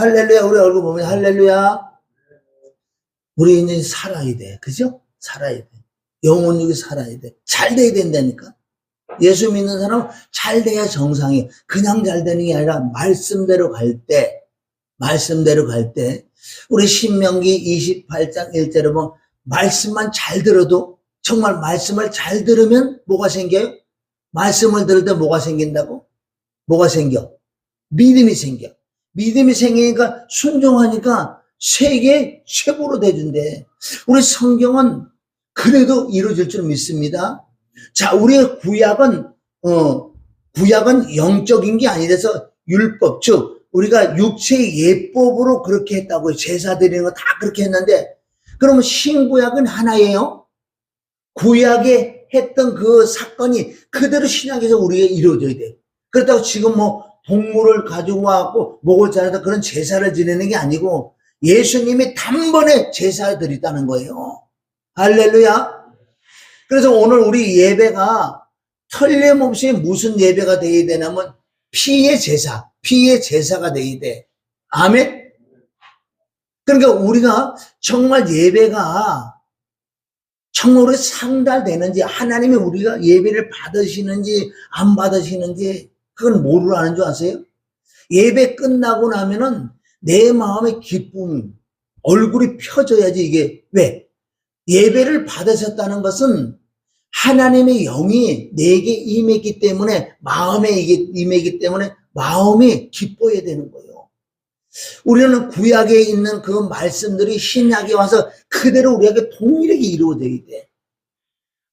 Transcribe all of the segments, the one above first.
할렐루야. 우리 얼굴 보면 할렐루야. 우리 이제 살아야 돼. 그죠? 살아야 돼. 영혼육이 살아야 돼. 잘 돼야 된다니까. 예수 믿는 사람은 잘 돼야 정상이에요. 그냥 잘 되는 게 아니라 말씀대로 갈 때, 우리 신명기 28장 1절에 보면 말씀만 잘 들어도, 정말 말씀을 잘 들으면 뭐가 생겨요? 말씀을 들을 때 뭐가 생긴다고? 뭐가 생겨? 믿음이 생겨. 믿음이 생기니까 순종하니까 세계 최고로 돼준대. 우리 성경은 그래도 이루어질 줄 믿습니다. 자, 우리의 구약은 영적인 게 아니라서 율법, 즉 우리가 육체의 예법으로 그렇게 했다고요. 제사 드리는 거 다 그렇게 했는데, 그러면 신구약은 하나예요. 구약에 했던 그 사건이 그대로 신약에서 우리가 이루어져야 돼요. 그렇다고 지금 뭐 동물을 가지고 와갖고 목을 자르다 그런 제사를 지내는 게 아니고 예수님이 단번에 제사를 드렸다는 거예요. 할렐루야. 그래서 오늘 우리 예배가 틀림없이 무슨 예배가 되어야 되냐면 피의 제사가 되어야 돼. 아멘. 그러니까 우리가 정말 예배가 정말 상달되는지, 하나님이 우리가 예배를 받으시는지 안 받으시는지 그건 뭐로 아는 줄 아세요? 예배 끝나고 나면은 내 마음의 기쁨, 얼굴이 펴져야지. 이게 왜? 예배를 받으셨다는 것은 하나님의 영이 내게 임했기 때문에, 마음에 이게 임했기 때문에 마음이 기뻐야 되는 거예요. 우리는 구약에 있는 그 말씀들이 신약에 와서 그대로 우리에게 동일하게 이루어져야 돼.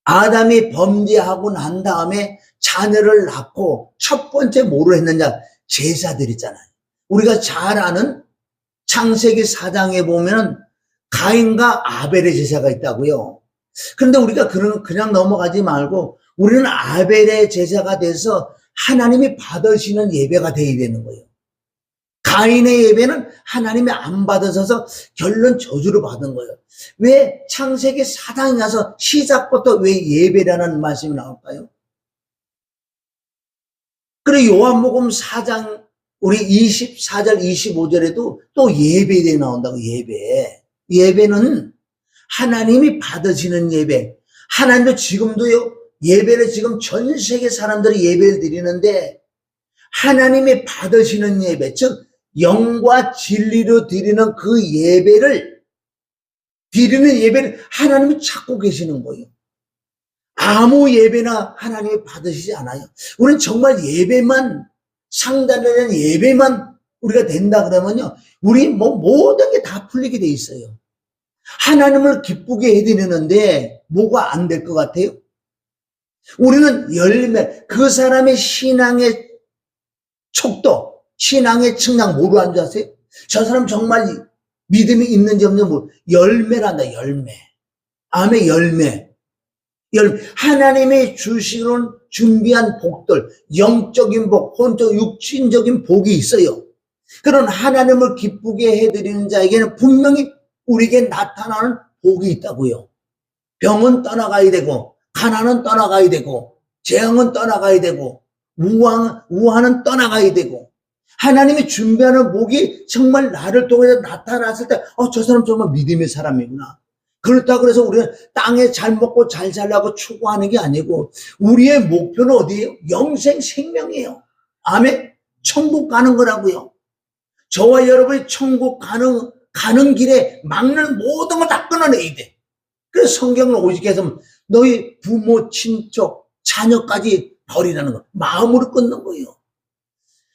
아담이 범죄하고 난 다음에 자녀를 낳고 첫 번째 뭐를 했느냐? 제사 드렸잖아요. 우리가 잘 아는 창세기 4장에 보면 가인과 아벨의 제사가 있다고요. 그런데 우리가 그냥 넘어가지 말고 우리는 아벨의 제사가 돼서 하나님이 받으시는 예배가 돼야 되는 거예요. 가인의 예배는 하나님이 안 받으셔서 결론 저주를 받은 거예요. 왜 창세기 4장에 가서 시작부터 왜 예배라는 말씀이 나올까요? 그리고 요한복음 4장 우리 24절 25절에도 또 예배에 나온다고. 예배는 하나님이 받으시는 예배. 하나님도 지금도요, 예배를 지금 전 세계 사람들이 예배를 드리는데 하나님이 받으시는 예배, 즉 영과 진리로 드리는 그 예배를 하나님이 찾고 계시는 거예요. 아무 예배나 하나님이 받으시지 않아요. 우리는 정말 예배만, 상달되는 예배만 우리가 된다 그러면요, 우리 모든 게 다 풀리게 돼 있어요. 하나님을 기쁘게 해드리는데 뭐가 안 될 것 같아요? 우리는 열매, 그 사람의 신앙의 촉도, 신앙의 측량 뭐로 하는 줄 아세요? 저 사람 정말 믿음이 있는지 없는지 열매란다. 열매. 아멘. 열매. 하나님의 주시는 준비한 복들, 영적인 복, 혼적, 육신적인 복이 있어요. 그런 하나님을 기쁘게 해드리는 자에게는 분명히 우리에게 나타나는 복이 있다고요. 병은 떠나가야 되고, 가난은 떠나가야 되고, 재앙은 떠나가야 되고, 우환은 떠나가야 되고, 하나님이 준비하는 복이 정말 나를 통해서 나타났을 때, 저 사람 정말 믿음의 사람이구나. 그렇다고 그래서 우리는 땅에 잘 먹고 잘 살라고 추구하는 게 아니고, 우리의 목표는 어디예요? 영생 생명이에요. 아멘. 천국 가는 거라고요. 저와 여러분이 천국 가는 길에 막는 모든 걸 다 끊어내야 돼. 그래서 성경은 오직 해서 너희 부모, 친척, 자녀까지 버리라는 거. 마음으로 끊는 거예요.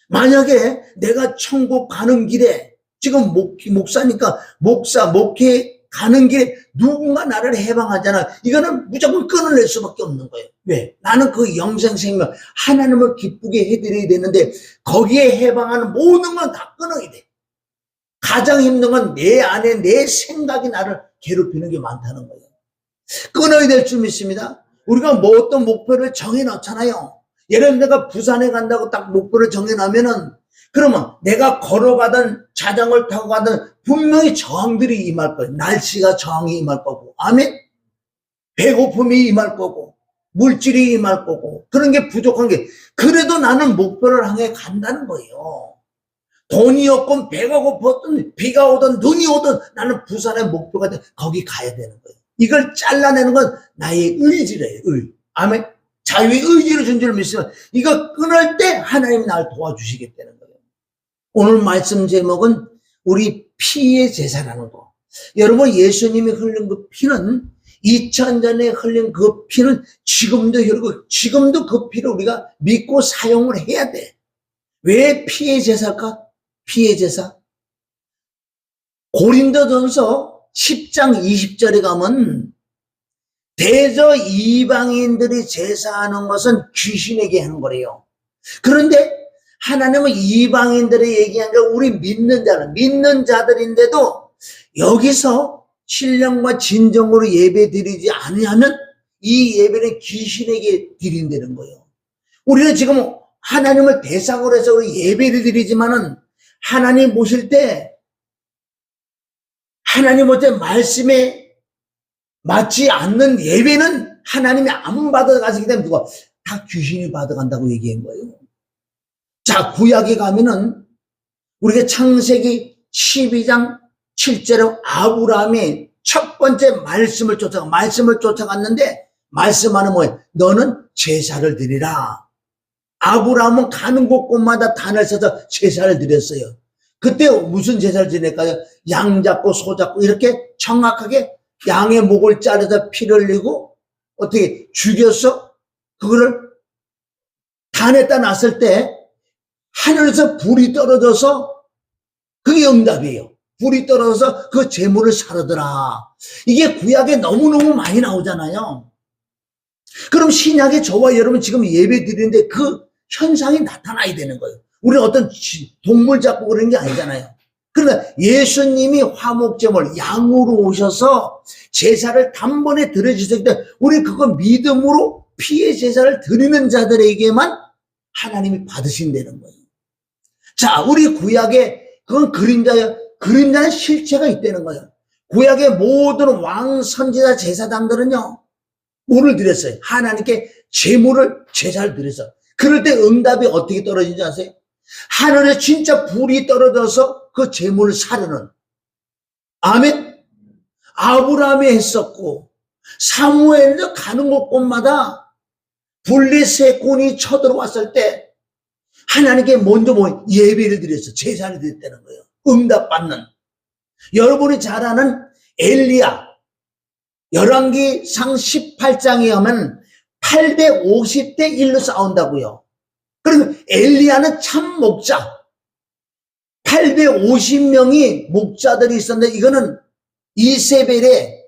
만약에 내가 천국 가는 길에 지금 목사니까 목회 가는 길에 누군가 나를 해방하잖아. 이거는 무조건 끊어낼 수밖에 없는 거예요. 왜? 나는 그 영생 생명, 하나님을 기쁘게 해드려야 되는데 거기에 해방하는 모든 건 다 끊어야 돼. 가장 힘든 건 내 안에 내 생각이 나를 괴롭히는 게 많다는 거예요. 끊어야 될 줄 믿습니다. 우리가 뭐 어떤 목표를 정해놓잖아요. 예를 들어 내가 부산에 간다고 딱 목표를 정해놓으면은, 그러면 내가 걸어가든 자전거를 타고 가든 분명히 저항들이 임할 거예요. 날씨가 저항이 임할 거고, 아멘. 배고픔이 임할 거고, 물질이 임할 거고, 그런 게 부족한 게, 그래도 나는 목표를 향해 간다는 거예요. 돈이 없건 배가 고팠든 비가 오든 눈이 오든 나는 부산의 목표가 돼. 거기 가야 되는 거예요. 이걸 잘라내는 건 나의 의지래요. 아멘. 자유의 의지를 준 줄 믿으면 이거 끊을 때 하나님이 나를 도와주시겠다는 거예요. 오늘 말씀 제목은 우리 피의 제사라는 거. 여러분, 예수님이 흘린 그 피는 2000년에 흘린 그 피는 지금도 흐르고 지금도 그 피를 우리가 믿고 사용을 해야 돼. 왜 피의 제사일까? 피의 제사. 고린도전서 10장 20절에 가면 대저 이방인들이 제사하는 것은 귀신에게 하는 거래요. 그런데 하나님은 이방인들이 얘기한 게 우리 믿는 자들인데도 여기서 신령과 진정으로 예배 드리지 않으면 이 예배는 귀신에게 드린다는 거예요. 우리는 지금 하나님을 대상으로 해서 우리 예배를 드리지만은 하나님 모실 때 하나님 어때 말씀에 맞지 않는 예배는 하나님이 안 받아가시기 때문에 누가 다 귀신이 받아간다고 얘기한 거예요. 자, 구약에 가면은 우리가 창세기 12장 7절에 아브라함이 첫 번째 말씀을 쫓아갔는데 말씀하는 뭐예요? 너는 제사를 드리라. 아브라함은 가는 곳곳마다 단을 써서 제사를 드렸어요. 그때 무슨 제사를 지낼까요? 양 잡고 소 잡고 이렇게 정확하게 양의 목을 자르서 피를 흘리고 어떻게 죽여서 그거를 단에다 놨을 때 하늘에서 불이 떨어져서 그게 응답이에요. 불이 떨어져서 그 재물을 사르더라. 이게 구약에 너무너무 많이 나오잖아요. 그럼 신약에 저와 여러분 지금 예배 드리는데 그 현상이 나타나야 되는 거예요. 우리는 어떤 동물 잡고 그런 게 아니잖아요. 그러나 예수님이 화목제물 양으로 오셔서 제사를 단번에 드려주셨기 때문에 우리 그거 믿음으로 피의 제사를 드리는 자들에게만 하나님이 받으신다는 거예요. 자, 우리 구약에 그건 그림자는 실체가 있다는 거예요. 구약의 모든 왕 선지자 제사장들은요 뭐를 드렸어요? 하나님께 제사를 드렸어요. 그럴 때 응답이 어떻게 떨어지는지 아세요? 하늘에 진짜 불이 떨어져서 그 제물을 사르는. 아멘. 아브라함이 했었고 사무엘도 가는 곳곳마다 블레셋군이 쳐들어왔을 때 하나님께 먼저 예배를 드렸어. 제사를 드렸다는 거예요. 응답받는. 여러분이 잘 아는 엘리야. 열왕기상 18장에 하면 850대 1로 싸운다고요. 그러면 엘리야는 참 목자. 850명이 목자들이 있었는데 이거는 이세벨의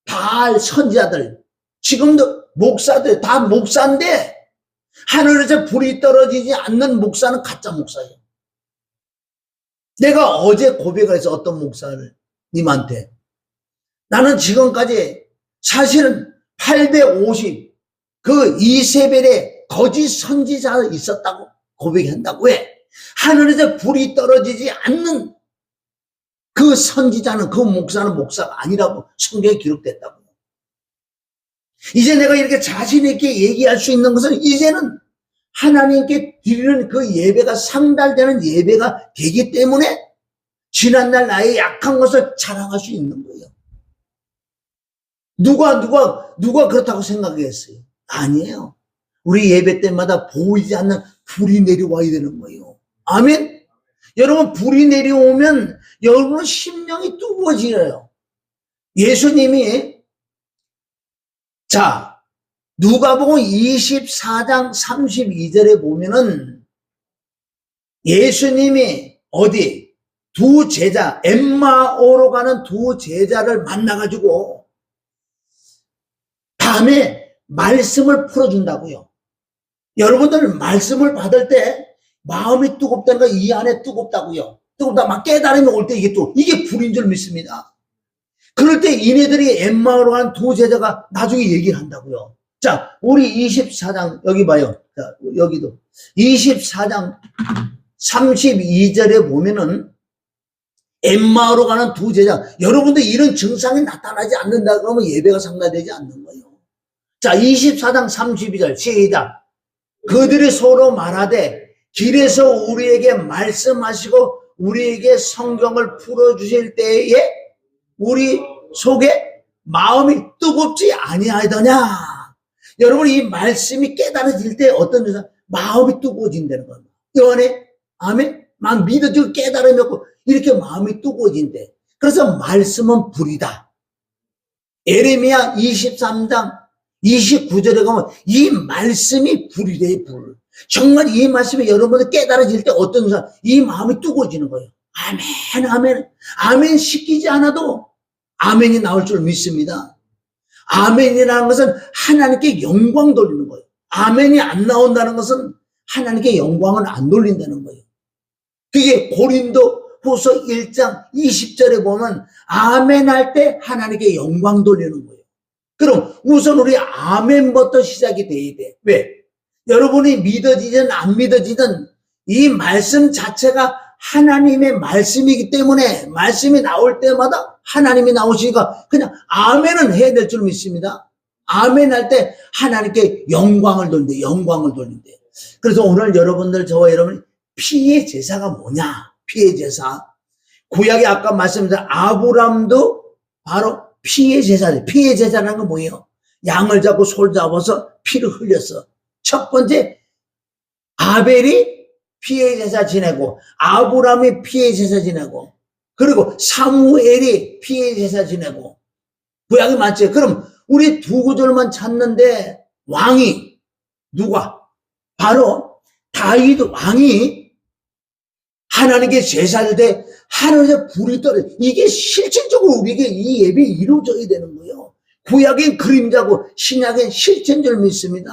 바알 선지자들. 지금도 목사들 다 목사인데 하늘에서 불이 떨어지지 않는 목사는 가짜 목사예요. 내가 어제 고백을 해서 어떤 목사를 님한테 나는 지금까지 사실은 850 그 이세벨의 거짓 선지자가 있었다고 고백한다고. 왜? 하늘에서 불이 떨어지지 않는 그 선지자는 그 목사는 목사가 아니라고 성경에 기록됐다고. 이제 내가 이렇게 자신 있게 얘기할 수 있는 것은 이제는 하나님께 드리는 그 예배가 상달되는 예배가 되기 때문에 지난날 나의 약한 것을 자랑할 수 있는 거예요. 누가 그렇다고 생각했어요? 아니에요. 우리 예배 때마다 보이지 않는 불이 내려와야 되는 거예요. 아멘? 여러분, 불이 내려오면 여러분은 심령이 뜨거워지어요. 예수님이 자, 누가복음 24장 32절에 보면은 예수님이 어디 두 제자 엠마오로 가는 두 제자를 만나가지고 밤에 말씀을 풀어준다고요. 여러분들 말씀을 받을 때 마음이 뜨겁다는 거 이 안에 뜨겁다고요. 뜨겁다 막 깨달음이 올 때 이게 불인 줄 믿습니다. 그럴 때 이네들이 엠마오로 간 두 제자가 나중에 얘기를 한다고요. 자, 우리 24장 여기 봐요. 자, 여기도 24장 32절에 보면은 엠마오로 가는 두 제자. 여러분들 이런 증상이 나타나지 않는다 그러면 예배가 상달되지 않는 거예요. 자, 24장 32절 시작. 그들이 서로 말하되 길에서 우리에게 말씀하시고 우리에게 성경을 풀어주실 때에 우리 속에 마음이 뜨겁지 아니하더냐. 여러분, 이 말씀이 깨달아질 때 어떤 증상? 마음이 뜨거워진다는 겁니다. 이 안에 아멘? 막 믿어지고 깨달으면 이렇게 마음이 뜨거워진대. 그래서 말씀은 불이다. 에레미야 23장 29절에 가면 이 말씀이 불이래, 불. 정말 이 말씀이 여러분들 깨달아질 때 어떤 증상? 이 마음이 뜨거워지는 거예요. 아멘, 아멘. 아멘 시키지 않아도 아멘이 나올 줄 믿습니다. 아멘이라는 것은 하나님께 영광 돌리는 거예요. 아멘이 안 나온다는 것은 하나님께 영광을 안 돌린다는 거예요. 그게 고린도후서 1장 20절에 보면 아멘 할 때 하나님께 영광 돌리는 거예요. 그럼 우선 우리 아멘부터 시작이 돼야 돼. 왜? 여러분이 믿어지든 안 믿어지든 이 말씀 자체가 하나님의 말씀이기 때문에 말씀이 나올 때마다 하나님이 나오시니까 그냥 아멘은 해야 될 줄 믿습니다. 아멘 할 때 하나님께 영광을 돌린대, 영광을 돌린대. 그래서 오늘 여러분들, 저와 여러분, 피의 제사가 뭐냐? 피의 제사. 구약에 아까 말씀드린 아브람도 바로 피의 제사래. 피의 제사라는 건 뭐예요? 양을 잡고 소를 잡아서 피를 흘렸어. 첫 번째, 아벨이 피의 제사 지내고, 아브람이 피의 제사 지내고, 그리고 사무엘이 피의 제사 지내고, 구약이 맞죠? 그럼 우리 두 구절만 찾는데 왕이 누가? 바로 다윗 왕이 하나님께 제사를 대 하늘에서 불이 떨어져. 이게 실질적으로 우리에게 이 예배 이루어져야 되는 거예요. 구약엔 그림자고 신약엔 실체인 줄 믿습니다.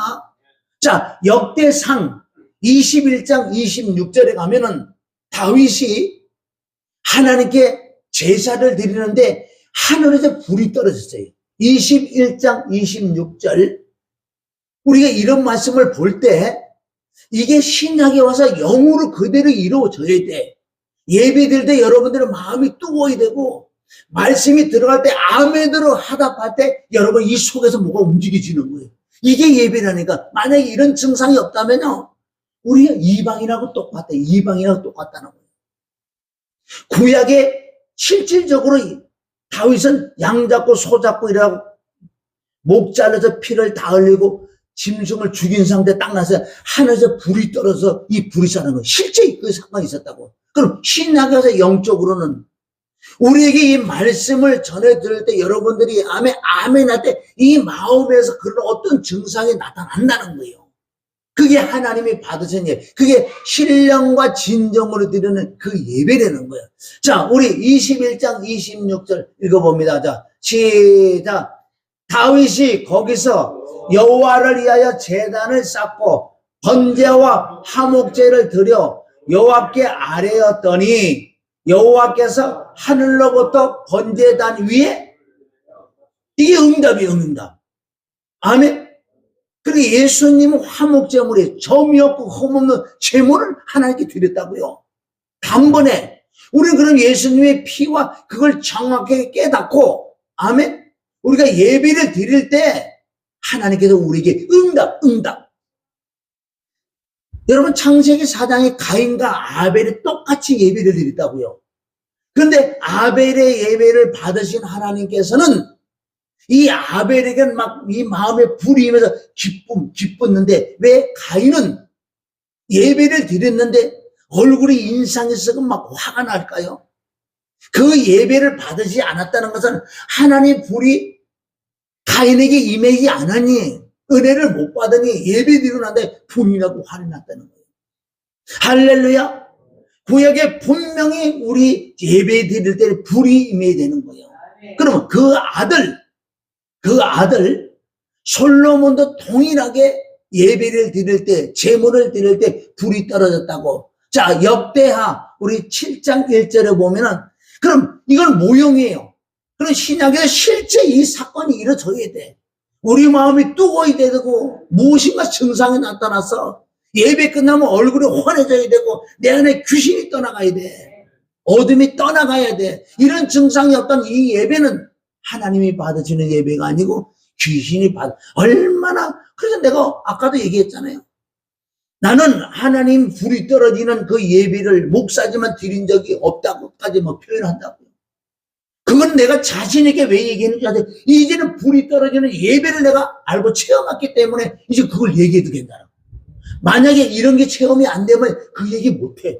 자, 역대상 21장 26절에 가면은 다윗이 하나님께 제사를 드리는데 하늘에서 불이 떨어졌어요. 21장 26절. 우리가 이런 말씀을 볼 때 이게 신약에 와서 영으로 그대로 이루어져야 돼. 예배 드릴 때 여러분들의 마음이 뜨거워야 되고, 말씀이 들어갈 때 아멘으로 하답할 때 여러분 이 속에서 뭐가 움직여지는 거예요. 이게 예배라니까. 만약에 이런 증상이 없다면요, 우리가 이방인하고 똑같다. 이방인하고 똑같다는 거예요. 구약에 실질적으로 다윗은 양 잡고 소 잡고 이러고 목 잘라서 피를 다 흘리고 짐승을 죽인 상태 딱 나서 하늘에서 불이 떨어져서 이 불이 싸는 거예요. 실제 그 사건이 있었다고. 그럼 신약에 와서 영적으로는 우리에게 이 말씀을 전해 들을 때 여러분들이 아멘 할 때 이 마음에서 그런 어떤 증상이 나타난다는 거예요. 그게 하나님이 받으신 예배. 그게 신령과 진정으로 드리는 그 예배라는 거예요. 자, 우리 21장 26절 읽어봅니다. 자, 시작. 다윗이 거기서 여호와를 위하여 제단을 쌓고 번제와 화목제를 드려 여호와께 아뢰었더니 여호와께서 하늘로부터 번제단 위에, 이게 응답이에요, 응답. 아멘. 그리고 예수님은 화목제물에 점이 없고 흠없는 제물을 하나님께 드렸다고요. 단번에. 우리는 그럼 예수님의 피와 그걸 정확하게 깨닫고, 아멘. 우리가 예배를 드릴 때 하나님께서 우리에게 응답. 여러분, 창세기 4장에 가인과 아벨이 똑같이 예배를 드렸다고요. 그런데 아벨의 예배를 받으신 하나님께서는 이 아벨에게 막 이 마음에 불이 임해서 기뻤는데, 왜 가인은 예배를 드렸는데 얼굴이 인상이 썩은 막 화가 날까요? 그 예배를 받으지 않았다는 것은 하나님 불이 가인에게 임하지 않으니, 은혜를 못 받으니 예배 드리고 난데 분이 나고 화를 났다는 거예요. 할렐루야. 구약에 분명히 우리 예배 드릴 때 불이 임해야 되는 거예요. 그러면 그 아들 솔로몬도 동일하게 예배를 드릴 때, 제물을 드릴 때 불이 떨어졌다고. 자, 역대하 우리 7장 1절에 보면은, 그럼 이건 모형이에요. 그럼 신약에서 실제 이 사건이 이루어져야 돼. 우리 마음이 뜨거워야 되고, 무엇인가 증상이 나타나서 예배 끝나면 얼굴이 환해져야 되고, 내 안에 귀신이 떠나가야 돼. 어둠이 떠나가야 돼. 이런 증상이 없던 이 예배는 하나님이 받으시는 예배가 아니고 귀신이 얼마나. 그래서 내가 아까도 얘기했잖아요. 나는 하나님 불이 떨어지는 그 예배를 목사지만 드린 적이 없다고까지 뭐 표현한다고요. 그건 내가 자신에게 왜 얘기했는지 아세요? 이제는 불이 떨어지는 예배를 내가 알고 체험했기 때문에 이제 그걸 얘기해도 된다. 만약에 이런 게 체험이 안 되면 그 얘기 못해.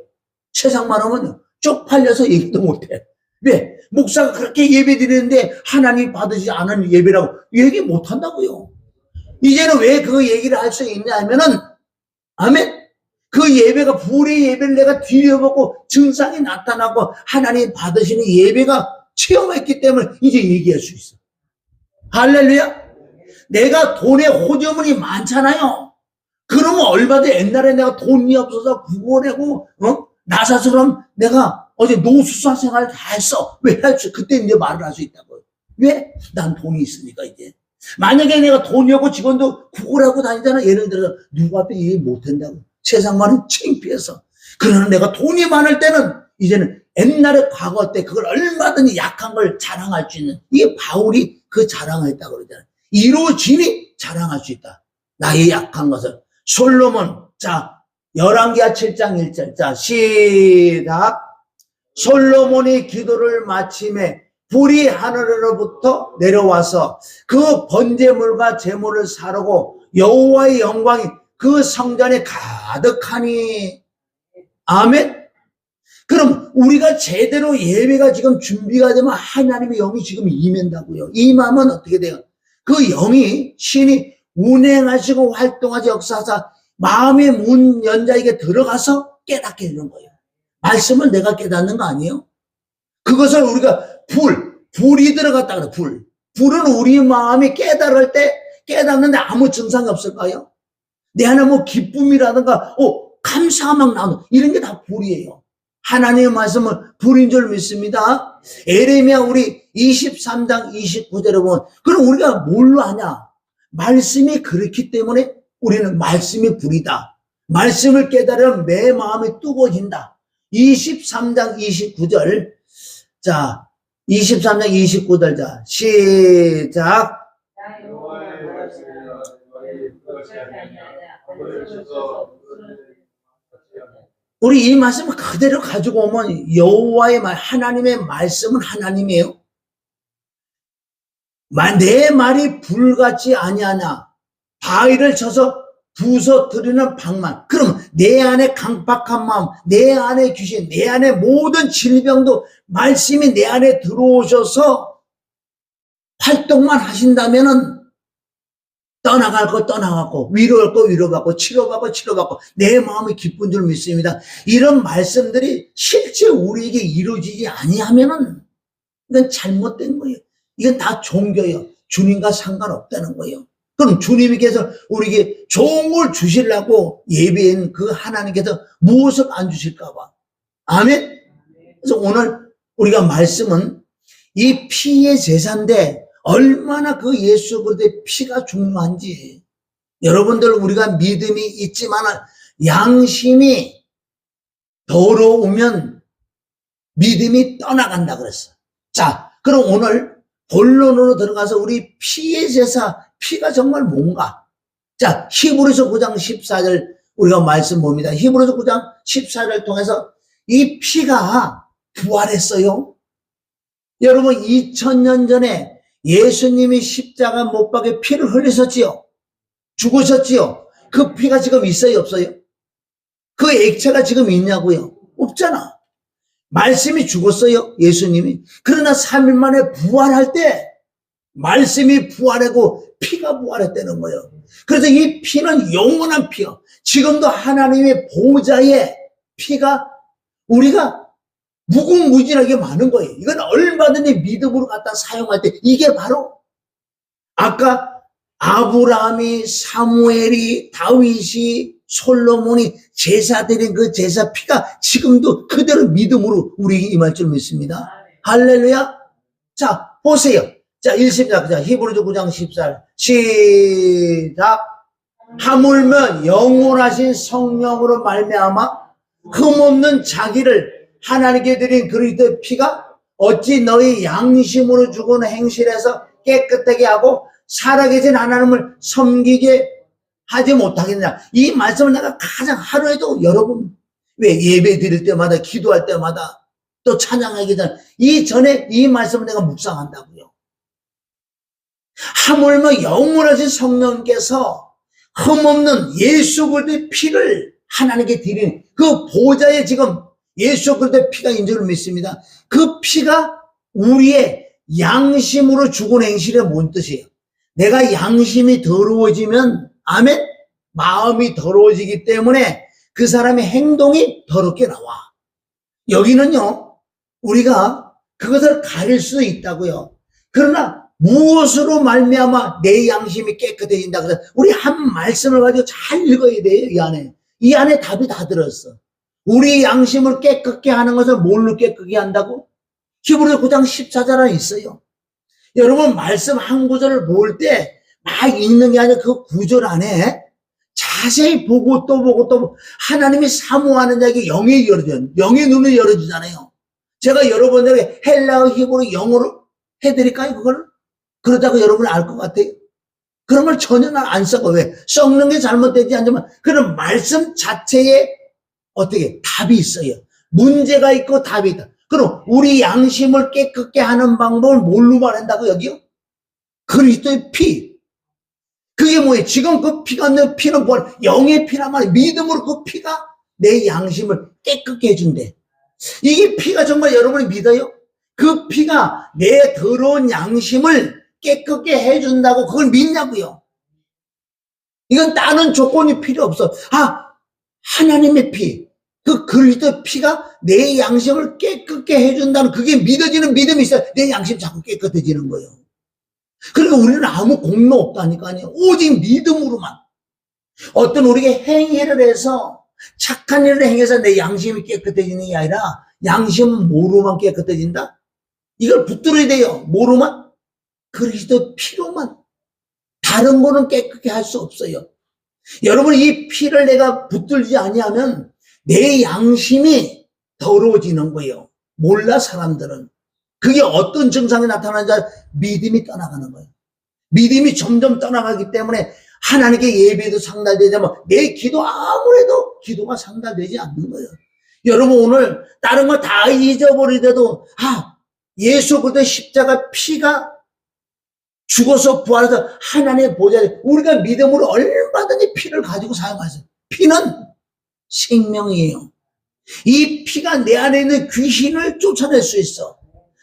세상 말하면 쪽팔려서 얘기도 못해. 왜? 목사가 그렇게 예배 드리는데 하나님 받으지 않은 예배라고 얘기 못한다고요. 이제는 왜 그 얘기를 할 수 있냐 하면은, 아멘? 그 예배가 불의 예배를 내가 뒤려보고 증상이 나타나고 하나님 받으시는 예배가 체험했기 때문에 이제 얘기할 수 있어. 할렐루야. 내가 돈에 호주머니 많잖아요. 그러면 얼마든 옛날에 내가 돈이 없어서 구걸하고 나사처럼 내가 어제 노숙사 생활 다 했어. 왜 할 수? 그때 이제 말을 할 수 있다고요. 왜? 난 돈이 있으니까 이제. 만약에 내가 돈이 없고 직원도 구걸하고 다니잖아. 예를 들어서 누구 앞에 얘기 못한다고. 세상 말은 창피해서. 그러나 내가 돈이 많을 때는 이제는 옛날에 과거 때 그걸 얼마든지 약한 걸 자랑할 수 있는, 이게 바울이 그 자랑을 했다고 그러잖아요. 이루어지니 자랑할 수 있다. 나의 약한 것을. 솔로몬, 자, 열왕기하 7장 1절. 자, 시작. 솔로몬이 기도를 마침에 불이 하늘로부터 내려와서 그 번제물과 제물을 사르고 여호와의 영광이 그 성전에 가득하니. 아멘. 그럼 우리가 제대로 예배가 지금 준비가 되면 하나님의 영이 지금 임한다고요. 임하면 어떻게 돼요? 그 영이, 신이 운행하시고 활동하시 역사하사 마음의 문 연자에게 들어가서 깨닫게 되는 거예요. 말씀을 내가 깨닫는 거 아니에요? 그것을 우리가 불이 들어갔다 그래. 불은 우리 마음이 깨달을 때 깨닫는데 아무 증상이 없을까요? 내 안에 뭐 기쁨이라든가 감사가 막 나오는 이런 게 다 불이에요. 하나님의 말씀은 불인 줄 믿습니다. 에레미야 우리 23장 29절에 보면, 그럼 우리가 뭘로 하냐? 말씀이 그렇기 때문에 우리는 말씀이 불이다. 말씀을 깨달으면 내 마음이 뜨거워진다. 23장 29절. 자, 23장 29절. 자, 시작. 우리 이 말씀을 그대로 가지고 오면 여호와의 말, 하나님의 말씀은 하나님이에요. 내 말이 불같이 아니하나 바위를 쳐서 부서뜨리는 방만. 그럼 내 안에 강박한 마음, 내 안에 귀신, 내 안에 모든 질병도 말씀이 내 안에 들어오셔서 활동만 하신다면은 떠나갈 거 떠나가고, 위로할 거 위로받고, 치료받고 치료받고, 내 마음이 기쁜 줄 믿습니다. 이런 말씀들이 실제 우리에게 이루어지지 아니하면은 이건 잘못된 거예요. 이건 다 종교예요. 주님과 상관없다는 거예요. 그럼 주님께서 우리에게 좋은 걸 주시려고 예배인 그 하나님께서 무엇을 안 주실까 봐. 아멘. 그래서 오늘 우리가 말씀은 이 피의 제사인데 얼마나 그 예수 그리스도의 피가 중요한지. 여러분들, 우리가 믿음이 있지만 양심이 더러우면 믿음이 떠나간다 그랬어. 자, 그럼 오늘 본론으로 들어가서 우리 피의 제사, 피가 정말 뭔가? 자, 히브리서 9장 14절 우리가 말씀 봅니다. 히브리서 9장 14절 통해서 이 피가 부활했어요. 여러분, 2000년 전에 예수님이 십자가 못 박에 피를 흘리셨지요. 죽으셨지요. 그 피가 지금 있어요, 없어요? 그 액체가 지금 있냐고요? 없잖아. 말씀이 죽었어요, 예수님이. 그러나 3일 만에 부활할 때 말씀이 부활하고 피가 부활했다는 거예요. 그래서 이 피는 영원한 피요. 지금도 하나님의 보좌에 피가 우리가 무궁무진하게 많은 거예요. 이건 얼마든지 믿음으로 갖다 사용할 때, 이게 바로 아까 아브라함이, 사무엘이, 다윗이, 솔로몬이 제사 드린 그 제사 피가 지금도 그대로 믿음으로 우리에게 임할 줄 믿습니다. 할렐루야. 자, 보세요. 자, 1절, 자, 히브리서 9장 14절. 시작. 하물며 영원하신 성령으로 말미암아 흠없는 자기를 하나님께 드린 그리스도의 피가 어찌 너희 양심으로 죽은 행실에서 깨끗하게 하고 살아계신 하나님을 섬기게 하지 못하겠냐. 이 말씀을 내가 가장 하루에도 여러분, 왜 예배 드릴 때마다, 기도할 때마다, 또 찬양하기 전, 이전에 이 말씀을 내가 묵상한다고요. 하물며 영원하신 성령께서 흠없는 예수 그리스도의 피를 하나님께 드리는 그 보좌에 지금 예수 그리스도의 피가 있는 줄 믿습니다. 그 피가 우리의 양심으로 죽은 행실에 뭔 뜻이에요? 내가 양심이 더러워지면, 아멘? 마음이 더러워지기 때문에 그 사람의 행동이 더럽게 나와. 여기는요, 우리가 그것을 가릴 수도 있다고요. 그러나 무엇으로 말미암아 내 양심이 깨끗해진다. 그래서 우리 한 말씀을 가지고 잘 읽어야 돼요. 이 안에 답이 다 들었어. 우리 양심을 깨끗게 하는 것을 뭘로 깨끗게 한다고? 히브리서 9장 14절에 있어요. 여러분 말씀 한 구절을 볼 때 막 읽는 게 아니라 그 구절 안에 자세히 보고 또 보고 또 보고 하나님이 사모하는 자에게 영의 눈을 열어주잖아요. 제가 여러분에게 헬라어, 히브리, 영어로 해드릴까요? 그걸? 그러다가 여러분 알 것 같아요. 그런 걸 전혀 안 썩어. 왜? 썩는 게 잘못되지 않지만 그런 말씀 자체에 어떻게 답이 있어요. 문제가 있고 답이 있다. 그럼 우리 양심을 깨끗게 하는 방법을 뭘로 말한다고 여기요? 그리스도의 피. 그게 뭐예요? 지금 그 피가 내 피는 뭘? 영의 피란 말이에요. 믿음으로 그 피가 내 양심을 깨끗게 해준대. 이게 피가 정말 여러분이 믿어요? 그 피가 내 더러운 양심을 깨끗게 해준다고 그걸 믿냐고요? 이건 다른 조건이 필요 없어. 하나님의 피. 그 그리스도 피가 내 양심을 깨끗게 해준다는 그게 믿어지는 믿음이 있어요. 내 양심 자꾸 깨끗해지는 거예요. 그러니까 우리는 아무 공로 없다니까요. 오직 믿음으로만. 어떤 우리가 행위를 해서 착한 일을 행해서 내 양심이 깨끗해지는 게 아니라 양심은 뭐로만 깨끗해진다? 이걸 붙들어야 돼요. 뭐로만? 그리스도 피로만. 다른 거는 깨끗게 할 수 없어요. 여러분 이 피를 내가 붙들지 아니하면 내 양심이 더러워지는 거예요. 몰라 사람들은. 그게 어떤 증상이 나타나는지 믿음이 떠나가는 거예요. 믿음이 점점 떠나가기 때문에 하나님께 예배도 상달되지 않으면 내 기도 아무래도 기도가 상달되지 않는 거예요. 여러분 오늘 다른 거 다 잊어버리더라도 예수 그리스도의 십자가 피가 죽어서 부활해서 하나님의 보좌에 우리가 믿음으로 얼마든지 피를 가지고 사용하세요. 피는 생명이에요. 이 피가 내 안에 있는 귀신을 쫓아낼 수 있어.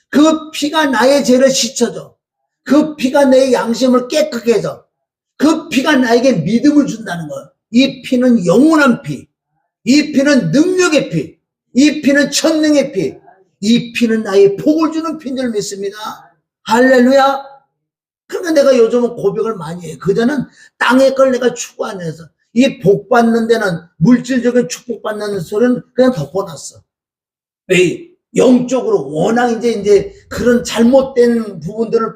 그 피가 나의 죄를 씻어줘. 그 피가 내 양심을 깨끗게 해서 그 피가 나에게 믿음을 준다는 거예요. 이 피는 영원한 피. 이 피는 능력의 피. 이 피는 천능의 피. 이 피는 나의 복을 주는 피인 줄 믿습니다. 할렐루야. 그러니까 내가 요즘은 고백을 많이 해요. 그전은 땅의 걸 내가 추구 안 해서 이 복 받는 데는 물질적인 축복받는 소리는 그냥 덮어놨어. 왜? 영적으로 워낙 이제 그런 잘못된 부분들을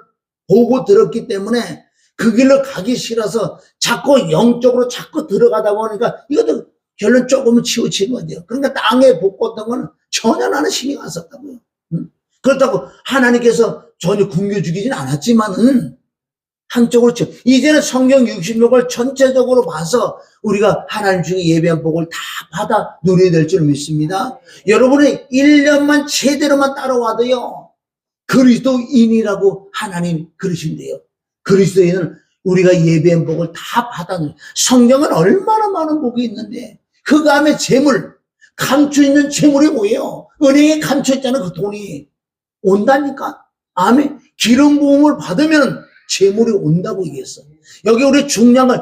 보고 들었기 때문에 그 길로 가기 싫어서 자꾸 영적으로 자꾸 들어가다 보니까 이것도 결론 조금은 치우친 거죠. 그러니까 땅에 복 같은 거는 전혀 나는 신경 안 썼다고요. 그렇다고 하나님께서 전혀 굶겨주기진 않았지만은 한쪽으로 치워. 이제는 성경 66을 전체적으로 봐서 우리가 하나님 중에 예배한 복을 다 받아 누려야 될 줄 믿습니다. 여러분이 1년만 제대로만 따라와도요. 그리스도인이라고 하나님 그러신대요. 그리스도인은 우리가 예배한 복을 다 받아 누려. 성경은 얼마나 많은 복이 있는데 그 다음에 재물, 감춰있는 재물이 뭐예요? 은행에 감춰있잖아 그 돈이. 온다니까. 아멘. 기름 부음을 받으면 재물이 온다고 얘기했어. 여기 우리 중요한 건,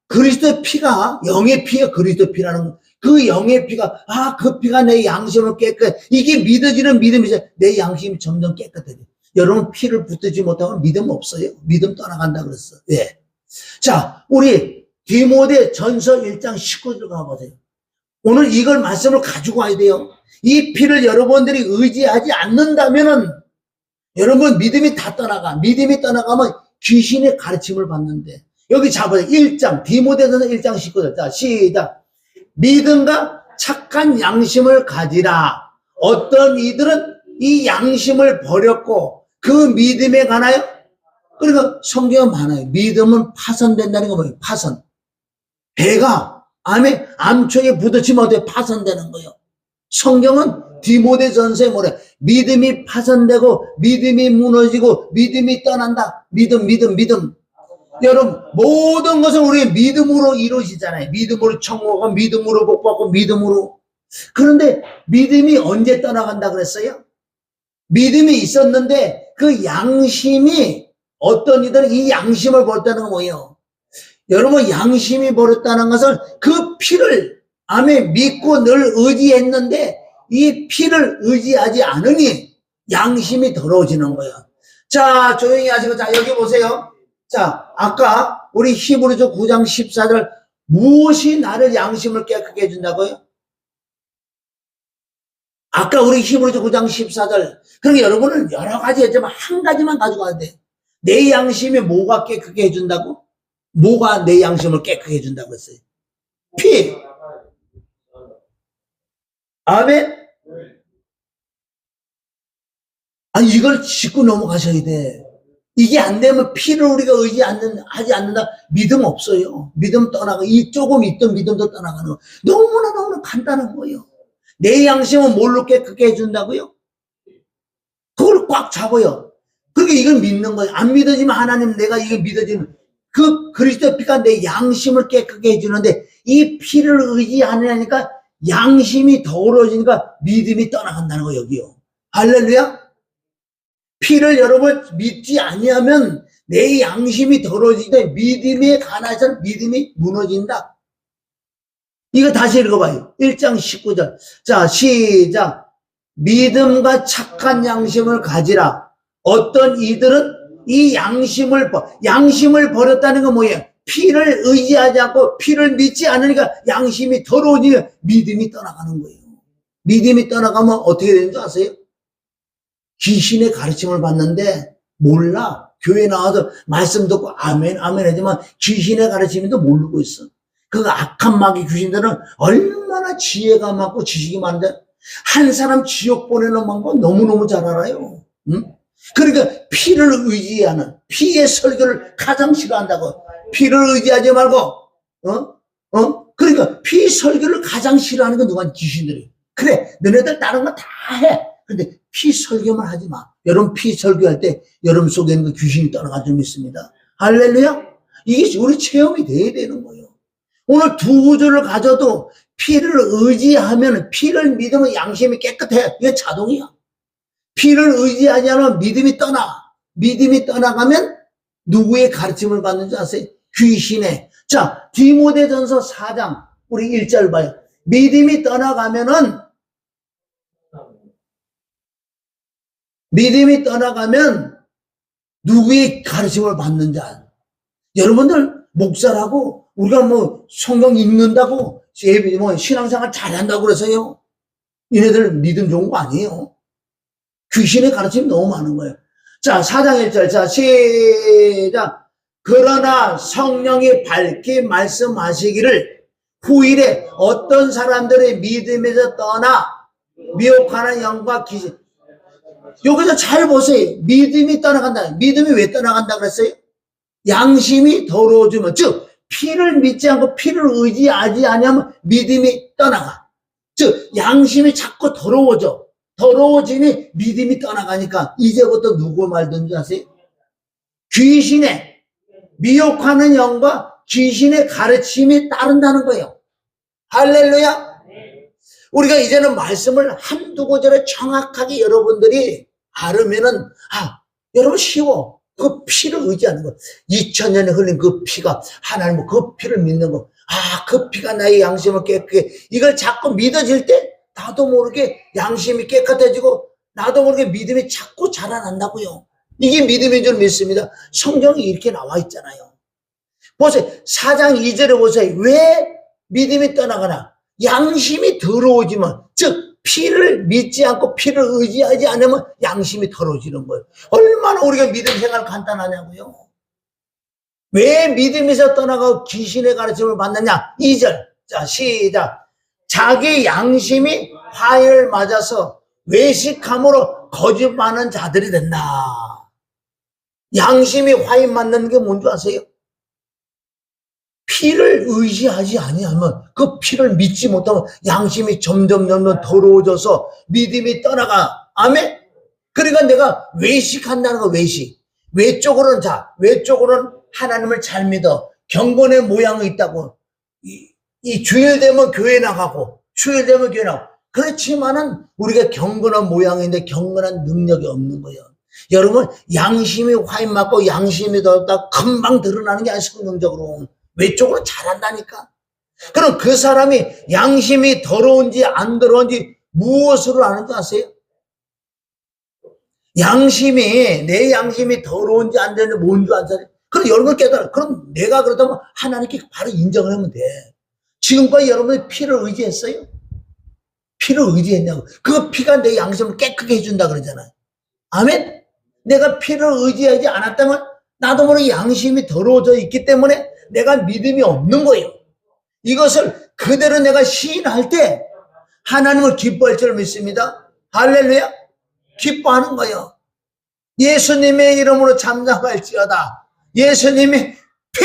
그리스도의 피가, 영의 피가 그리스도 피라는 거. 그 영의 피가, 그 피가 내 양심을 이게 믿어지는 믿음이죠. 내 양심이 점점 깨끗해져. 여러분 피를 붙들지 못하면 믿음 없어요. 믿음 떠나간다 그랬어. 예. 우리 디모데 전서 1장 19절 가보세요. 오늘 이걸 말씀을 가지고 와야 돼요. 이 피를 여러분들이 의지하지 않는다면은 여러분 믿음이 다 떠나가. 믿음이 떠나가면 귀신의 가르침을 받는데 여기 잡아요. 1장 디모데전서 1장 19절. 자 시작. 믿음과 착한 양심을 가지라. 어떤 이들은 이 양심을 버렸고 그 믿음에 가나요? 그러니까 성경은 많아요. 믿음은 파손된다는 거 뭐예요? 파손. 배가 암초에 부딪히면 어떻게 파손되는 거예요. 성경은 디모데전서에 뭐래? 믿음이 파손되고 믿음이 무너지고 믿음이 떠난다. 믿음. 여러분 모든 것은 우리의 믿음으로 이루어지잖아요. 믿음으로 청구하고 믿음으로 복받고 믿음으로. 그런데 믿음이 언제 떠나간다 그랬어요? 믿음이 있었는데 그 양심이 어떤 이들은 이 양심을 버렸다는 건 뭐예요? 여러분 양심이 버렸다는 것은 그 피를 믿고 늘 의지했는데 이 피를 의지하지 않으니 양심이 더러워지는 거예요. 자, 조용히 하시고, 자, 여기 보세요. 자, 아까 우리 히브리서 9장 14절 무엇이 나를 양심을 깨끗게 해준다고요? 아까 우리 히브리서 9장 14절. 그러니까 여러분은 여러 가지 했지만 한 가지만 가지고 가야 돼. 내 양심이 뭐가 깨끗게 해준다고? 뭐가 내 양심을 깨끗게 해준다고 했어요? 피. 아멘? 아니, 이걸 짚고 넘어가셔야 돼. 이게 안 되면 피를 우리가 하지 않는다. 믿음 없어요. 믿음 떠나가. 이 조금 있던 믿음도 떠나가는 거. 너무나 간단한 거예요. 내 양심은 뭘로 깨끗게 해준다고요? 그걸 꽉 잡아요. 그러니까 이걸 믿는 거예요. 안 믿어지면 하나님 내가 이게 믿어지는 그 그리스도 피가 내 양심을 깨끗게 해주는데 이 피를 의지하느니까 양심이 더러워지니까 믿음이 떠나간다는 거예요. 여기요. 할렐루야. 피를 여러분 믿지 아니하면 내 양심이 더러워지는데 믿음에 관해서는 믿음이 무너진다. 이거 다시 읽어봐요. 1장 19절. 자, 시작. 믿음과 착한 양심을 가지라. 어떤 이들은 이 양심을 버렸다는 건 뭐예요? 피를 의지하지 않고 피를 믿지 않으니까 양심이 더러워지면 믿음이 떠나가는 거예요. 믿음이 떠나가면 어떻게 되는 줄 아세요? 귀신의 가르침을 받는데 몰라. 교회 나와서 말씀 듣고 아멘 하지만 귀신의 가르침도 모르고 있어. 그 악한 마귀 귀신들은 얼마나 지혜가 많고 지식이 많은데 한 사람 지옥 보내는 방법 너무너무 잘 알아요. 응? 그러니까 피를 의지하는 피의 설교를 가장 싫어한다고. 피를 의지하지 말고 그러니까 피 설교를 가장 싫어하는 건 누가? 귀신들이. 그래 너네들 다른 거 다 해. 근데 피 설교만 하지 마. 여러분 피 설교할 때 여러분 속에 있는 그 귀신이 떠나가 좀 있습니다. 할렐루야. 이게 우리 체험이 돼야 되는 거예요. 오늘 두 구절을 가져도 피를 의지하면 피를 믿으면 양심이 깨끗해. 이게 자동이야. 피를 의지하지 않으면 믿음이 떠나. 믿음이 떠나가면 누구의 가르침을 받는지 아세요? 귀신의. 자, 디모데전서 4장 우리 1절 봐요. 믿음이 떠나가면 누구의 가르침을 받는지 알아. 여러분들 목사라고 우리가 뭐 성경 읽는다고 신앙생활 잘한다고 그래서요. 얘네들 믿음 좋은 거 아니에요. 귀신의 가르침이 너무 많은 거예요. 자, 4장 1절. 자, 시작. 그러나 성령이 밝히 말씀하시기를 후일에 어떤 사람들의 믿음에서 떠나 미혹하는 영과 귀신. 여기서 잘 보세요. 믿음이 떠나간다. 믿음이 왜 떠나간다 그랬어요? 양심이 더러워지면, 즉 피를 믿지 않고 피를 의지하지 않으면 믿음이 떠나가. 즉 양심이 자꾸 더러워지니 믿음이 떠나가니까 이제부터 누구 말 듣는지 아세요? 귀신의 미혹하는 영과 귀신의 가르침이 따른다는 거예요. 할렐루야. 우리가 이제는 말씀을 한두 구절에 정확하게 여러분들이 알으면은 여러분 쉬워. 그 피를 의지하는 거. 2000년에 흘린 그 피가 하나님 그 피를 믿는 거. 그 피가 나의 양심을 깨끗해. 이걸 자꾸 믿어질 때 나도 모르게 양심이 깨끗해지고 나도 모르게 믿음이 자꾸 자라난다고요. 이게 믿음인 줄 믿습니다. 성경이 이렇게 나와 있잖아요. 보세요. 4장 2절에 보세요. 왜 믿음이 떠나가나? 양심이 더러워지면, 즉 피를 믿지 않고 피를 의지하지 않으면 양심이 더러워지는 거예요. 얼마나 우리가 믿음 생활 간단하냐고요. 왜 믿음에서 떠나가고 귀신의 가르침을 받느냐? 2절. 자, 시작. 자기 양심이 화를 맞아서 외식함으로 거짓말하는 자들이 된다. 양심이 화인 맞는 게 뭔지 아세요? 피를 의지하지 아니하면 그 피를 믿지 못하면 양심이 점점 더러워져서 믿음이 떠나가. 아멘? 그러니까 내가 외식한다는 거, 외식. 외적으로는 하나님을 잘 믿어. 경건의 모양이 있다고. 이 주일 되면 교회 나가고, 주일 되면 교회 나가고. 그렇지만은 우리가 경건한 모양인데 경건한 능력이 없는 거예요. 여러분, 양심이 화인 맞고 양심이 더럽다 금방 드러나는 게 아니라 성경적으로. 외적으로 잘한다니까. 그럼 그 사람이 양심이 더러운지 안 더러운지 무엇으로 아는 줄 아세요? 내 양심이 더러운지 안 되는지 뭔 줄 아세요? 그럼 여러분 깨달아. 그럼 내가 그러다면 하나님께 바로 인정을 하면 돼. 지금까지 여러분이 피를 의지했어요? 피를 의지했냐고. 그 피가 내 양심을 깨끗하게 해준다 그러잖아요. 아멘? 내가 피를 의지하지 않았다면 나도 모르게 양심이 더러워져 있기 때문에 내가 믿음이 없는 거예요. 이것을 그대로 내가 시인할 때 하나님을 기뻐할 줄 믿습니다. 할렐루야. 기뻐하는 거예요. 예수님의 이름으로 잠잠할지어다. 예수님의 피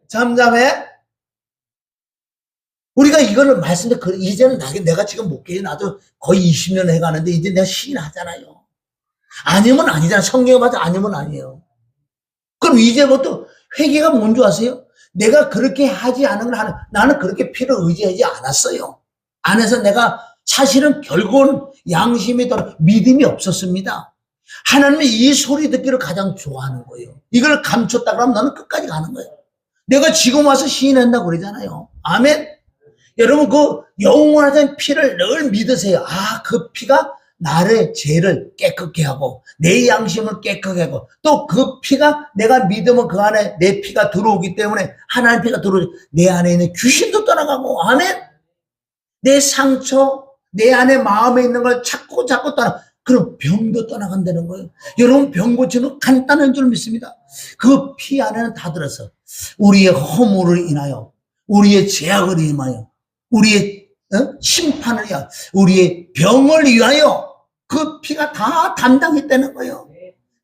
잠잠해. 우리가 이거를 말씀드려. 이제는 내가 지금 목회에 나도 거의 20년 해가는데 이제 내가 시인하잖아요. 아니면 아니잖아. 성경에 맞아. 아니면 아니에요. 그럼 이제부터 회개가 뭔지 아세요? 내가 그렇게 하지 않은 걸 하는, 나는 그렇게 피를 의지하지 않았어요. 안에서 내가 사실은 결국은 양심이 더 믿음이 없었습니다. 하나님이 이 소리 듣기를 가장 좋아하는 거예요. 이걸 감췄다 그러면 나는 끝까지 가는 거예요. 내가 지금 와서 시인한다고 그러잖아요. 아멘? 여러분, 그 영원하신 피를 늘 믿으세요. 아, 그 피가 나의 죄를 깨끗게 하고 내 양심을 깨끗게 하고 또 그 피가 내가 믿으면 그 안에 내 피가 들어오기 때문에 하나님 피가 들어오지 내 안에 있는 귀신도 떠나가고. 아멘? 내 상처, 내 안에 마음에 있는 걸 자꾸 떠나. 그럼 병도 떠나간다는 거예요. 여러분, 병 고치는 간단한 줄 믿습니다. 그 피 안에는 다 들어서 우리의 허물을 인하여, 우리의 죄악을 인하여, 우리의 심판을 위하여, 우리의 병을 위하여 그 피가 다 담당했다는 거예요.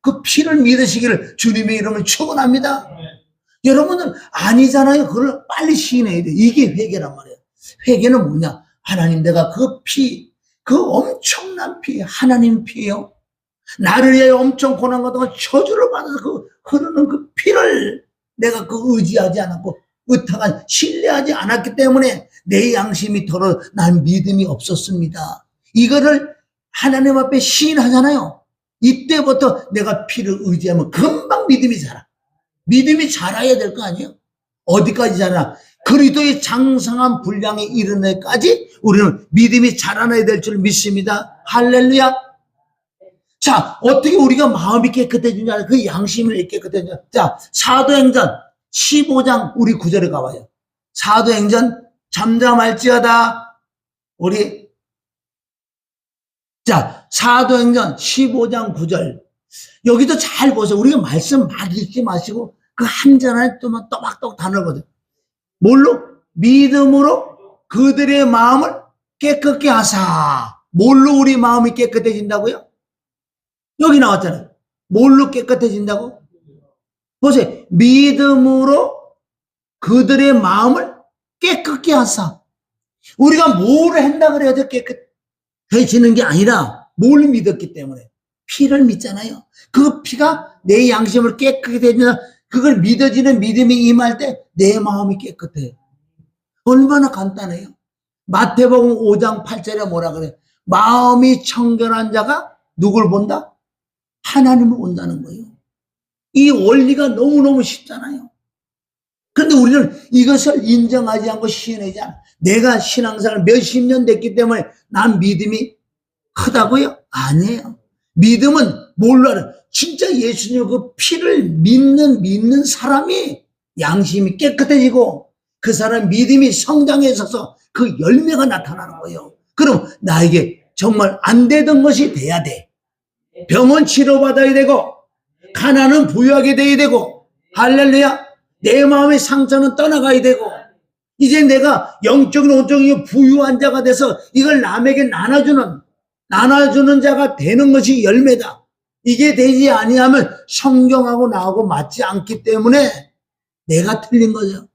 그 피를 믿으시기를 주님의 이름을 축원합니다. 여러분은 아니잖아요. 그걸 빨리 시인해야 돼. 이게 회개란 말이에요. 회개는 뭐냐? 하나님, 내가 그 피, 그 엄청난 피, 하나님 피예요. 나를 위하여 엄청 고난받다가 저주를 받아서 그 흐르는 그 피를 내가 그 의지하지 않았고 의탁한 신뢰하지 않았기 때문에 내 양심이 더러 난 믿음이 없었습니다. 이거를 하나님 앞에 시인하잖아요. 이때부터 내가 피를 의지하면 금방 믿음이 자라. 믿음이 자라야 될 거 아니에요? 어디까지 자라? 그리스도의 장성한 분량에 이르는 데까지 우리는 믿음이 자라나야 될 줄 믿습니다. 할렐루야. 자, 어떻게 우리가 마음이 깨끗해지냐? 그 양심을 깨끗해지냐? 자, 사도행전 15장 우리 9절에 가봐요. 사도행전 잠잠할지어다. 우리 자, 사도행전 15장 9절. 여기도 잘 보세요. 우리가 말씀 막 읽지 마시고 그 한 잔에 또박또박 단어거든. 뭘로? 믿음으로 그들의 마음을 깨끗게 하사. 뭘로 우리 마음이 깨끗해진다고요? 여기 나왔잖아요. 뭘로 깨끗해진다고? 보세요. 믿음으로 그들의 마음을 깨끗게 하사. 우리가 뭘 한다 그래야 깨끗해지는 게 아니라 뭘 믿었기 때문에 피를 믿잖아요. 그 피가 내 양심을 깨끗게 해주는 그걸 믿어지는 믿음이 임할 때 내 마음이 깨끗해요. 얼마나 간단해요. 마태복음 5장 8절에 뭐라 그래요? 마음이 청결한 자가 누굴 본다? 하나님을 본다는 거예요. 이 원리가 너무너무 쉽잖아요. 그런데 우리는 이것을 인정하지 않고 시인하지 않아. 내가 신앙생활 몇십 년 됐기 때문에 난 믿음이 크다고요? 아니에요. 믿음은 몰라요. 진짜 예수님 그 피를 믿는 사람이 양심이 깨끗해지고 그 사람 믿음이 성장해 있어서 그 열매가 나타나는 거예요. 그럼 나에게 정말 안 되던 것이 돼야 돼. 병은 치료받아야 되고 가난은 부유하게 돼야 되고 할렐루야. 내 마음의 상처는 떠나가야 되고 이제 내가 영적인 온적인 부유한 자가 돼서 이걸 남에게 나눠주는 자가 되는 것이 열매다. 이게 되지 아니하면 성경하고 나하고 맞지 않기 때문에 내가 틀린 거죠.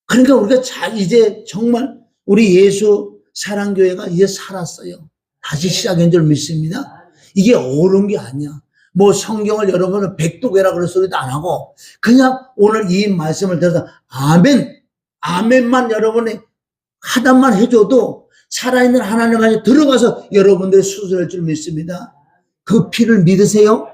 그러니까 우리가 이제 정말 우리 예수 사랑교회가 이제 살았어요. 다시 시작한 줄 믿습니다. 이게 어려운 게 아니야. 뭐 성경을 여러분은 백독해라 그런 소리도 안 하고 그냥 오늘 이 말씀을 들어서 아멘, 아멘만 여러분이 하단만 해줘도 살아있는 하나님 안에 들어가서 여러분들의 수술할 줄 믿습니다. 그 피를 믿으세요?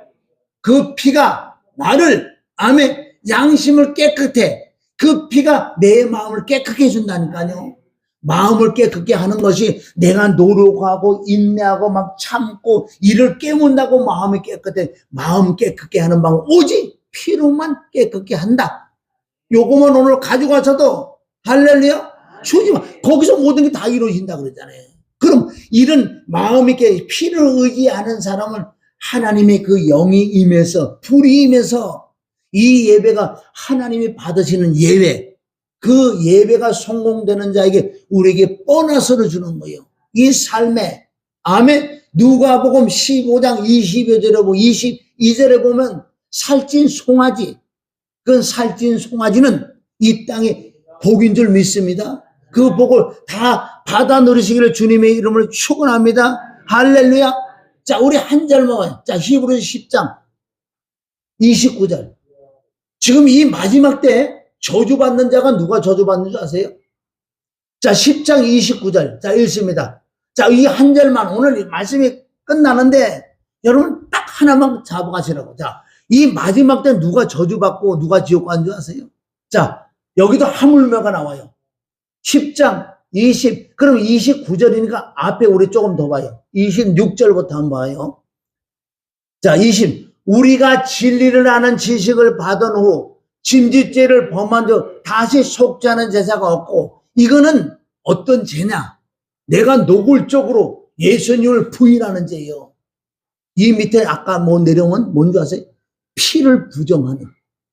그 피가 나를, 아멘, 양심을 깨끗해. 그 피가 내 마음을 깨끗게 해준다니까요. 마음을 깨끗게 하는 것이 내가 노력하고 인내하고 막 참고 이를 깨문다고 마음이 깨끗해. 마음 깨끗게 하는 방법 오직 피로만 깨끗게 한다. 요거만 오늘 가져가서도 할렐루야 주지 마. 거기서 모든 게 다 이루어진다 그랬잖아요. 그럼 이런 마음이 깨 피를 의지하는 사람은 하나님의 그 영이 임해서 불이 임해서 이 예배가 하나님이 받으시는 예배, 그 예배가 성공되는 자에게 우리에게 보너스를 주는 거예요. 이 삶에 아멘. 누가복음 15장 20여 절에 보면 22절에 보면 살찐 송아지, 그 살찐 송아지는 이 땅에 복인 줄 믿습니다. 그 복을 다 받아 누리시기를 주님의 이름으로 축원합니다. 할렐루야. 자, 우리 한 절 먹어요. 자, 히브리서 10장 29절. 지금 이 마지막 때 저주받는 자가 누가 저주받는 줄 아세요? 자, 10장 29절. 자, 읽습니다. 자, 이 한 절만 오늘 말씀이 끝나는데 여러분 딱 하나만 잡아가시라고. 자, 이 마지막 때 누가 저주받고 누가 지옥 가는 줄 아세요? 자, 여기도 하물며가 나와요. 10장 20, 그럼 29절이니까 앞에 우리 조금 더 봐요. 26절부터 한번 봐요. 자, 20. 우리가 진리를 아는 지식을 받은 후 짐짓죄를 범한 후 다시 속지 않은 제사가 없고, 이거는 어떤 죄냐? 내가 노골적으로 예수님을 부인하는 죄예요. 이 밑에 아까 뭐 내용은 뭔지 아세요? 피를 부정하는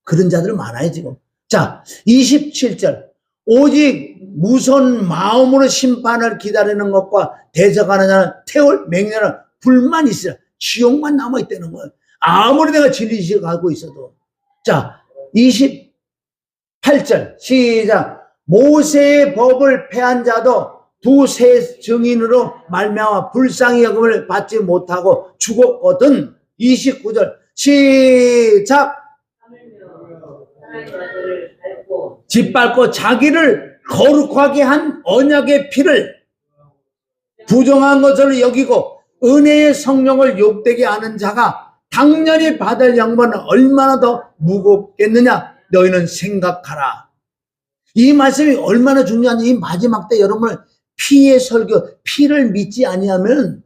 그런 자들 많아요 지금. 자, 27절. 오직 무선 마음으로 심판을 기다리는 것과 대적하는 자는 태울 맹렬한 불만 있으라. 지옥만 남아있다는 거예요. 아무리 내가 진리지식을 갖고 있어도. 자, 28절 시작. 모세의 법을 폐한 자도 두세 증인으로 말미암아 불쌍히 여김을 받지 못하고 죽었거든. 29절 시작. 짓밟고 자기를 거룩하게 한 언약의 피를 부정한 것을 여기고 은혜의 성령을 욕되게 하는 자가 당연히 받을 양반은 얼마나 더 무겁겠느냐 너희는 생각하라. 이 말씀이 얼마나 중요한지. 이 마지막 때 여러분 피의 설교, 피를 믿지 아니하면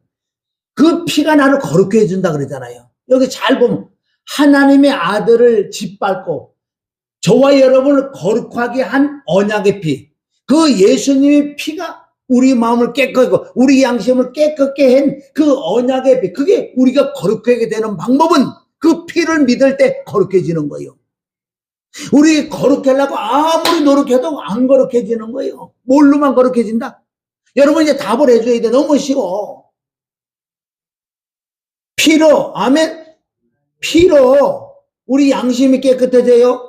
그 피가 나를 거룩해 해준다 그러잖아요. 여기 잘 보면 하나님의 아들을 짓밟고 저와 여러분을 거룩하게 한 언약의 피, 그 예수님의 피가 우리 마음을 깨끗하게 하고 우리 양심을 깨끗게 한 그 언약의 피, 그게 우리가 거룩하게 되는 방법은 그 피를 믿을 때 거룩해지는 거예요. 우리 거룩하려고 아무리 노력해도 안 거룩해지는 거예요. 뭘로만 거룩해진다? 여러분 이제 답을 해줘야 돼. 너무 쉬워. 피로, 아멘. 피로 우리 양심이 깨끗해져요.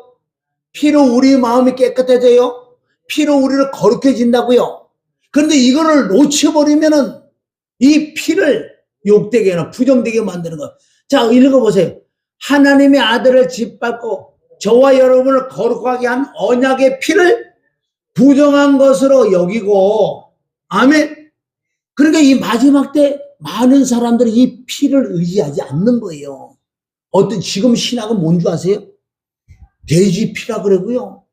피로 우리 마음이 깨끗해져요. 피로 우리를 거룩해진다고요. 그런데 이거를 놓쳐버리면은 이 피를 욕되게 하나 부정되게 만드는 거. 자, 읽어보세요. 하나님의 아들을 짓밟고 저와 여러분을 거룩하게 한 언약의 피를 부정한 것으로 여기고, 아멘. 그러니까 이 마지막 때 많은 사람들이 이 피를 의지하지 않는 거예요. 어떤 지금 신학은 뭔지 아세요? 돼지 피라 그러고요.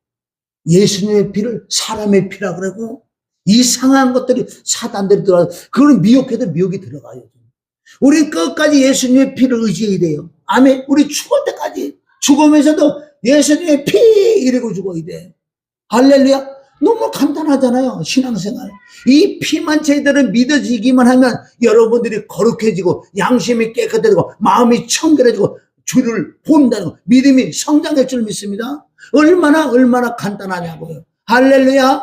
예수님의 피를 사람의 피라 그러고 이상한 것들이 사단들이 들어가요. 그건 미혹해도 미혹이 들어가요. 우리 끝까지 예수님의 피를 의지해야 돼요. 아멘. 우리 죽을 때까지 죽으면서도 예수님의 피 이러고 죽어야 돼. 할렐루야. 너무 간단하잖아요. 신앙생활. 이 피만 제대로 믿어지기만 하면 여러분들이 거룩해지고 양심이 깨끗해지고 마음이 청결해지고 주를 본다는 거, 믿음이 성장할 줄 믿습니다. 얼마나 간단하냐고요. 할렐루야.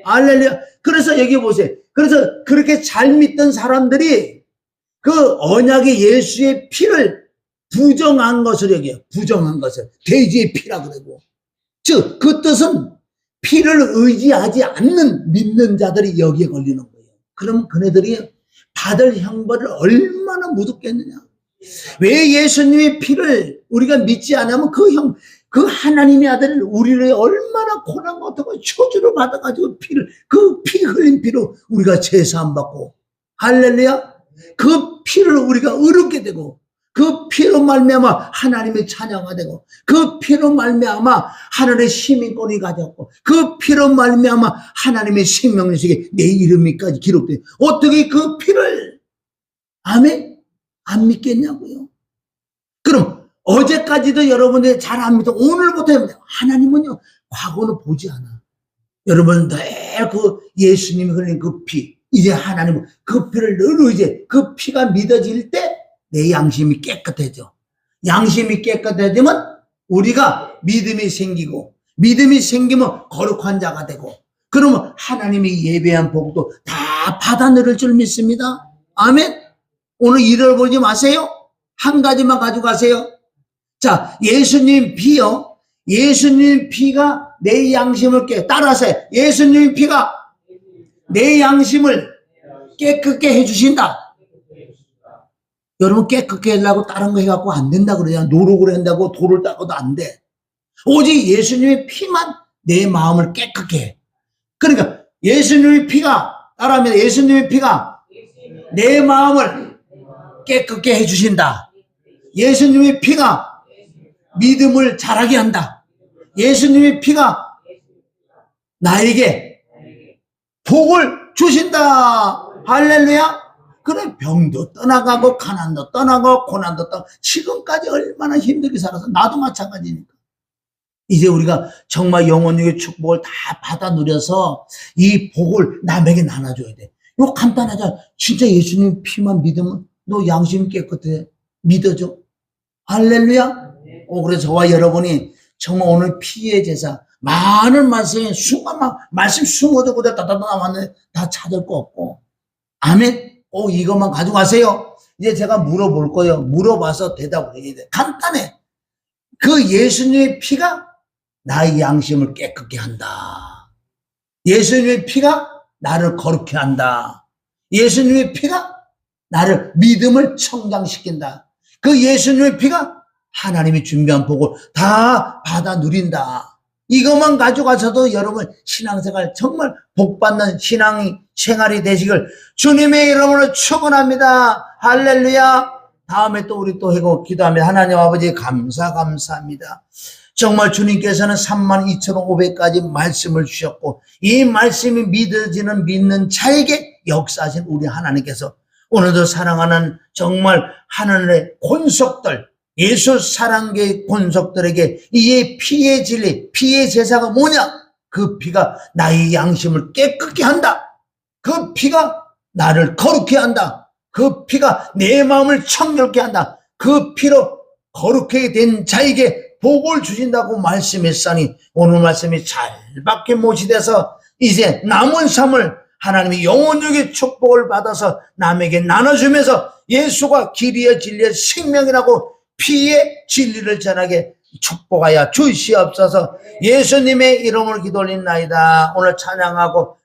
할렐루야. 그래서 여기 보세요. 그래서 그렇게 잘 믿던 사람들이 그 언약의 예수의 피를 부정한 것을 여기요. 부정한 것을 돼지의 피라 그러고, 즉 그 뜻은 피를 의지하지 않는 믿는 자들이 여기에 걸리는 거예요. 그럼 그네들이 받을 형벌을 얼마나 무섭겠느냐. 왜 예수님의 피를 우리가 믿지 않으면 그 하나님의 아들 우리를 얼마나 고난 같고 초주를 받아가지고 그 피 흘린 피로 우리가 제사함 받고, 할렐루야, 그 피를 우리가 의롭게 되고, 그 피로 말미암아 하나님의 찬양가 되고, 그 피로 말미암아 하늘의 시민권이 가졌고, 그 피로 말미암아 하나님의 생명책에 내 이름이까지 기록돼. 어떻게 그 피를, 아멘, 안 믿겠냐고요. 그럼 어제까지도 여러분들이 잘 안 믿어. 오늘부터 하나님은요, 과거는 보지 않아. 여러분 늘 그 예수님이 흘린 그 피, 이제 하나님은 그 피를 늘 이제 그 피가 믿어질 때 내 양심이 깨끗해져. 양심이 깨끗해지면 우리가 믿음이 생기고, 믿음이 생기면 거룩한 자가 되고, 그러면 하나님이 예배한 복도 다 받아 누릴 줄 믿습니다. 아멘. 오늘 잃어버리지 마세요. 한 가지만 가지고 가세요. 자, 예수님 피요. 예수님 피가 내 양심을 따라서 예수님 피가 내 양심을 깨끗게 해주신다. 여러분, 깨끗게 하려고 다른 거 해갖고 안 된다 그러냐. 노력을 한다고 돌을 닦아도 안 돼. 오직 예수님의 피만 내 마음을 깨끗게 해. 그러니까 예수님의 피가, 따라하면 예수님의 피가 내 마음을 깨끗게 해주신다. 예수님의 피가 믿음을 자라게 한다. 예수님의 피가 나에게 복을 주신다. 할렐루야. 그래, 병도 떠나가고 가난도 떠나고 고난도 떠나고, 지금까지 얼마나 힘들게 살아서 나도 마찬가지니까. 이제 우리가 정말 영혼의 축복을 다 받아 누려서 이 복을 남에게 나눠줘야 돼. 이거 간단하잖아. 진짜 예수님 피만 믿으면 너 양심 깨끗해. 믿어줘. 할렐루야. 그래서 저와 여러분이 정말 오늘 피의 제사, 많은 말씀이 수많은 말씀 20군데 다다다 나왔는데 다 찾을 거 없고, 아멘. 이것만 가져가세요. 이제 제가 물어볼 거예요. 물어봐서 대답을 해야 돼. 간단해. 그 예수님의 피가 나의 양심을 깨끗게 한다. 예수님의 피가 나를 거룩해 한다. 예수님의 피가 나를 믿음을 성장시킨다. 그 예수님의 피가 하나님이 준비한 복을 다 받아 누린다. 이것만 가져가서도 여러분 신앙생활 정말 복받는 신앙생활이 되시길 주님의 이름으로 축원합니다. 할렐루야. 다음에 또 우리 또 해고 기도하며 하나님 아버지 감사합니다. 정말 주님께서는 32,500가지 말씀을 주셨고, 이 말씀이 믿어지는 믿는 자에게 역사하신 우리 하나님께서 오늘도 사랑하는 정말 하늘의 권속들, 예수 사랑계의 권속들에게 이 피의 진리, 피의 제사가 뭐냐? 그 피가 나의 양심을 깨끗게 한다. 그 피가 나를 거룩해 한다. 그 피가 내 마음을 청결케 한다. 그 피로 거룩하게 된 자에게 복을 주신다고 말씀했으니, 오늘 말씀이 잘 받게 모시돼서 이제 남은 삶을 하나님이 영원하게 축복을 받아서 남에게 나눠주면서 예수가 길이여 진리의 생명이라고 피의 진리를 전하게 축복하여 주시옵소서. 예수님의 이름을 기도 올린나이다. 오늘 찬양하고